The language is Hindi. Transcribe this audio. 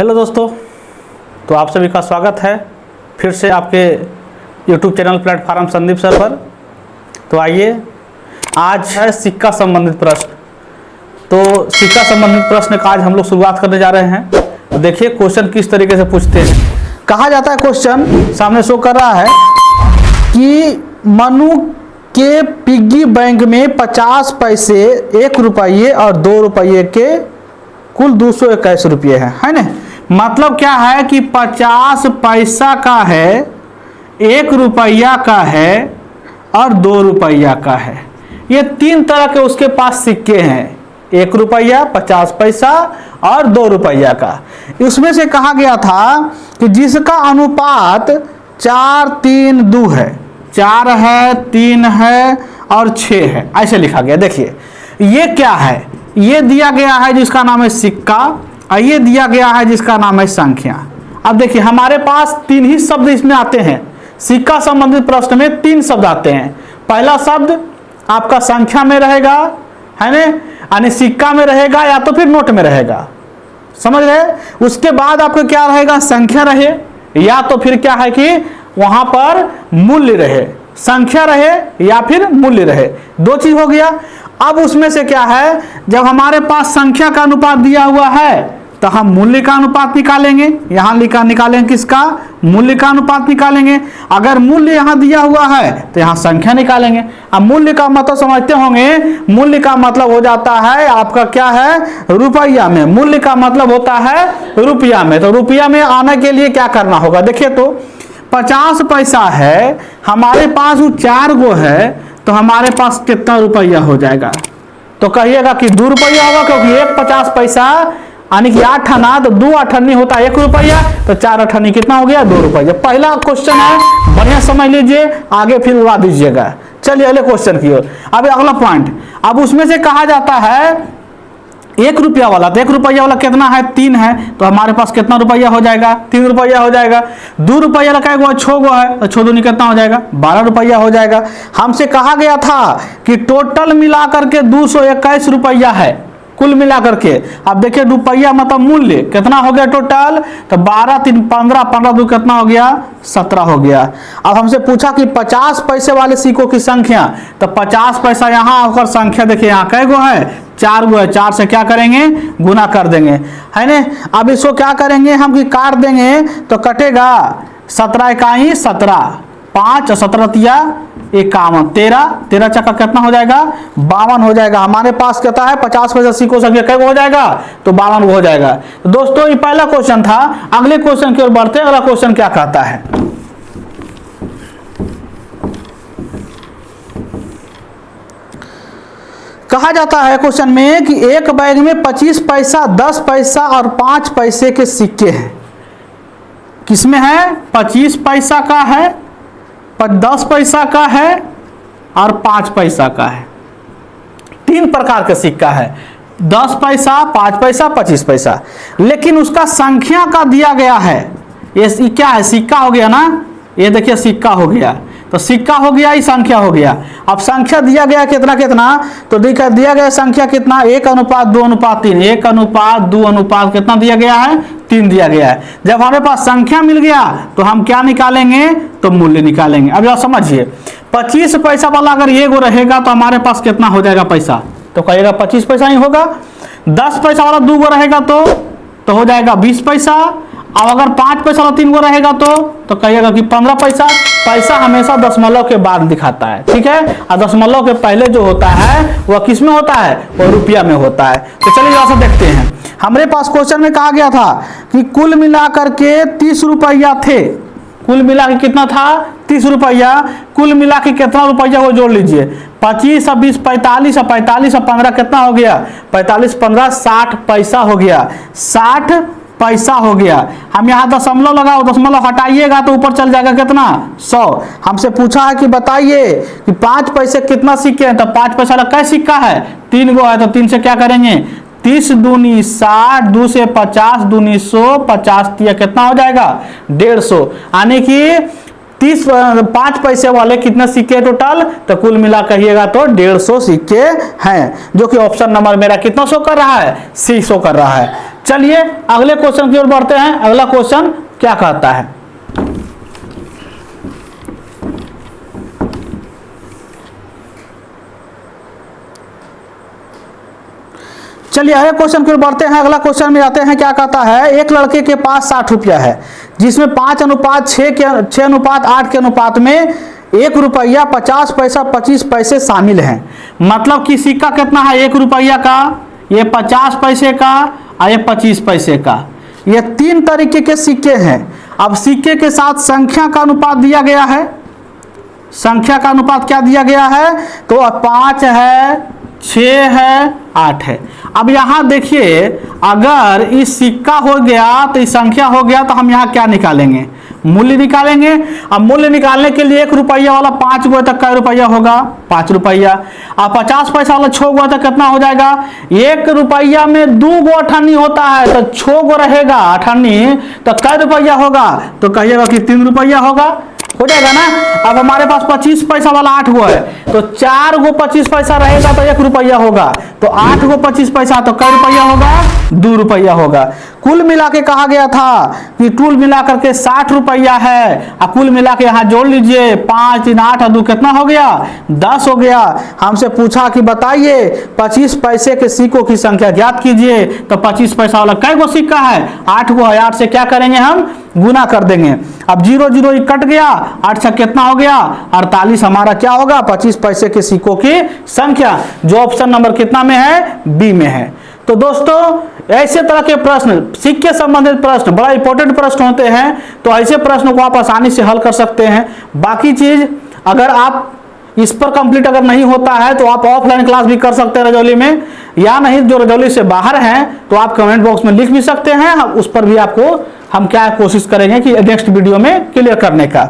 हेलो दोस्तों, तो आप सभी का स्वागत है फिर से आपके YouTube channel platform Sandeep sir पर। तो आइए, आज है सिक्का संबंधित प्रश्न। तो सिक्का संबंधित प्रश्न का आज हम लोग शुरुआत करने जा रहे हैं। तो देखिए क्वेश्चन किस तरीके से पूछते हैं। कहा जाता है, क्वेश्चन सामने शो कर रहा है कि मनु के पिग्गी बैंक में 50 पैसे, 1 रुपये और 2 रुपये के कुल 221 रुपये है ना। मतलब क्या है कि 50 पैसा का है, 1 रुपया का है और 2 रुपया का है। ये 3 तरह के उसके पास सिक्के हैं, 1 रुपया, 50 पैसा और 2 रुपया का। उसमें से कहा गया था कि जिसका अनुपात 4, 3, 2 है, 4 है, 3 है और 6 है, ऐसे लिखा गया। देखिए ये क्या है, ये दिया गया है जिसका नाम है सिक्का, और ये दिया गया है जिसका नाम है संख्या। अब देखिए हमारे पास 3 ही शब्द इसमें आते हैं। सिक्का संबंधित प्रश्न में 3 शब्द आते हैं। पहला शब्द आपका संख्या में रहेगा, है ना, यानी सिक्का में रहेगा या तो फिर नोट में रहेगा, समझ रहे। उसके बाद आपका क्या रहेगा, संख्या रहे या तो फिर क्या है कि वहां पर मूल्य रहे, संख्या रहे या फिर मूल्य रहे, 2 चीज हो गया। अब उसमें से क्या है, जब हमारे पास संख्या का अनुपात दिया हुआ है तो हम मूल्य का अनुपात निकालेंगे। यहां निकालेंगे किसका, मूल्य का अनुपात निकालेंगे। अगर मूल्य यहां दिया हुआ है तो यहां संख्या निकालेंगे। अब मूल्य का मतलब समझते होंगे, मूल्य का मतलब हो जाता है आपका क्या है, रुपया में। मूल्य का मतलब होता है रुपया में। तो रुपया में आने के लिए क्या करना होगा, देखिए तो 50 पैसा है, हमारे पास वो 4 गो है, तो हमारे पास कितना रुपया हो जाएगा। तो कहिएगा कि 2 रुपया होगा, क्योंकि 1 50 पैसा यानी कि 8 आना, तो 2 अठन्नी होता है 1 रुपया, तो 4 अठन्नी कितना हो गया, 2 रुपया। पहला क्वेश्चन है, बढ़िया समझ लीजिए, आगे फिर उड़ा दीजिएगा। चलिए अगले क्वेश्चन की ओर। अब अगला पॉइंट, अब उसमें से कहा जाता है 1 रुपया वाला, तो 1 रुपया वाला कितना है, 3 है, तो हमारे पास कितना रुपया हो जाएगा, 3 रुपया हो जाएगा। 2 रुपया का 6 गो है, तो 6 दूनी कितना हो जाएगा, 12 रुपया हो जाएगा। हमसे कहा गया था कि टोटल मिलाकर के 221 रुपया है कुल मिलाकर के। अब देखिए रुपया मतलब मूल्य कितना हो गया टोटल, तो 12, 3, 15, 15, 2 कितना हो गया, 17 हो गया। अब हमसे पूछा कि 50 पैसे वाले सिक्कों की संख्या, तो 50 पैसा यहाँ होकर संख्या देखिए यहाँ कै गो है, 4 गो है। 4 से क्या करेंगे, गुना कर देंगे, है ना। अब इसको क्या करेंगे हम कि काट देंगे, तो कटेगा 17 इकाई 17, 5 और 17 तिया 51, 13 चक्का कितना हो जाएगा, 52 हो जाएगा। हमारे पास कहता है 50 पैसा सिक्कों संख्या कै हो जाएगा, तो 52 हो जाएगा। तो दोस्तों ये पहला क्वेश्चन था। अगले क्वेश्चन की ओर बढ़ते हैं। अगला क्वेश्चन क्या कहता है, कहा जाता है क्वेश्चन में कि एक बैग में 25 पैसा, 10 पैसा और 5 पैसे के सिक्के हैं। किसमें है, 25 पैसा का है, 10 पैसा का है और 5 पैसा का है। 3 प्रकार का सिक्का है, 10 पैसा, 5 पैसा, 25 पैसा। लेकिन उसका संख्या का दिया गया है, ये क्या है, सिक्का हो गया ना, ये देखिए सिक्का हो गया, तो सिक्का हो गया, ये संख्या हो गया। अब संख्या दिया गया कितना कितना, तो दिया गया संख्या कितना, 1:2:3, 1:2 कितना दिया गया है, 3 दिया गया है। जब हमारे पास संख्या मिल गया तो हम क्या निकालेंगे, तो मूल्य निकालेंगे। अब आप समझिए, 25 पैसा वाला अगर ये गो रहेगा तो हमारे पास कितना हो जाएगा पैसा, तो कहिएगा 25 पैसा ही होगा। 10 पैसा वाला 2 गो रहेगा तो हो जाएगा 20 पैसा। अब अगर 5 पैसा वाला 3 गो रहेगा तो कहिएगा कि 15 पैसा। पैसा हमेशा दशमलव के बाद दिखाता है, ठीक है, और दशमलव के पहले जो होता है वह किस में होता है, वह रुपया में होता है। तो चलिए जरा सा देखते हैं। हमारे पास क्वेश्चन में कहा गया था कि कुल मिलाकर के 30 रुपया थे। कुल मिला के कितना था, 30 रुपया। कुल मिला के कितना रुपया वो जोड़ लीजिए, 25 और 20 45 और 45 और 15 कितना हो गया, 45 15 60 पैसा हो गया, 60 पैसा हो गया। हम यहाँ दशमलव लगाओ, दशमलव हटाइएगा तो ऊपर चल जाएगा कितना, 100। हमसे पूछा है कि बताइए कि 5 पैसे कितना सिक्के हैं, तो 5 पैसा वाला कै सिक्का है, 3 गो है, तो 3 से क्या करेंगे, 30 दूनी 60, 2 से 50 दूनी 100, 50 तिया कितना हो जाएगा, 150। यानी कि 5 पैसे वाले कितने सिक्के टोटल, तो कुल मिला कहिएगा तो 150 सिक्के हैं, जो कि ऑप्शन नंबर मेरा कितना शो कर रहा है, सी शो कर रहा है। चलिए अगले क्वेश्चन की ओर बढ़ते हैं। अगला क्वेश्चन क्या कहता है, चलिए अगले क्वेश्चन की ओर बढ़ते हैं। अगला क्वेश्चन में आते हैं, क्या कहता है, एक लड़के के पास 60 रुपया है जिसमें 5:6 के अनुपात में 1 रुपया 50 पैसा 25 पैसे शामिल हैं। मतलब कि सिक्का कितना है, 1 रुपया का, ये 50 पैसे का और ये 25 पैसे का। ये 3 तरीके के सिक्के हैं। अब सिक्के के साथ संख्या का अनुपात दिया गया है। संख्या का अनुपात क्या दिया गया है, तो 5 है, 6 है, 8 है। अब यहां देखिए, अगर इस सिक्का हो गया तो इस संख्या हो गया, तो हम यहां क्या निकालेंगे, मूल्य निकालेंगे। अब मूल्य निकालने के लिए 1 रुपया वाला 5 गो तक का रुपया होगा, 5 रुपया। अब 50 पैसा वाला 6 गो तक कितना हो जाएगा, 1 रुपया में 2 गो अठन्नी होता है, तो 6 गो रहेगा अठन्नी, तो कै रुपया होगा, तो कहिएगा कि 3 रुपया होगा, हो जाएगा ना। अब हमारे पास 25 पैसा वाला 8 गो है, तो 4 गो 25 पैसा रहेगा तो 1 रुपया होगा, तो 8 गो 25 पैसा तो कै रुपया होगा, 2 रुपया होगा। कुल मिला के कहा गया था कि कुल मिला करके 60 रुपया है। अब कुल मिला के यहाँ जोड़ लीजिए, 5 3 8 और 2 कितना हो गया, 10 हो गया। हमसे पूछा कि बताइए 25 पैसे के सिक्कों की संख्या ज्ञात कीजिए, तो 25 पैसा वाला कै गो सिक्का है, 8 गो है। 8 से क्या करेंगे, हम गुना कर देंगे। अब 0 0 कट गया, 8 6 कितना हो गया, 48 हमारा क्या होगा, 25 पैसे के सिक्कों की संख्या, जो ऑप्शन नंबर कितना में है, बी में है। तो दोस्तों ऐसे तरह के प्रश्न, सिक्के संबंधित प्रश्न बड़ा इंपॉर्टेंट प्रश्न होते हैं, तो ऐसे प्रश्नों को आप आसानी से हल कर सकते हैं। बाकी चीज अगर आप इस पर कंप्लीट अगर नहीं होता है तो आप ऑफलाइन क्लास भी कर सकते हैं रजौली में, या नहीं जो रजौली से बाहर हैं तो आप कमेंट बॉक्स में लिख भी सकते हैं, उस पर भी आपको हम क्या कोशिश करेंगे कि नेक्स्ट वीडियो में क्लियर करने का।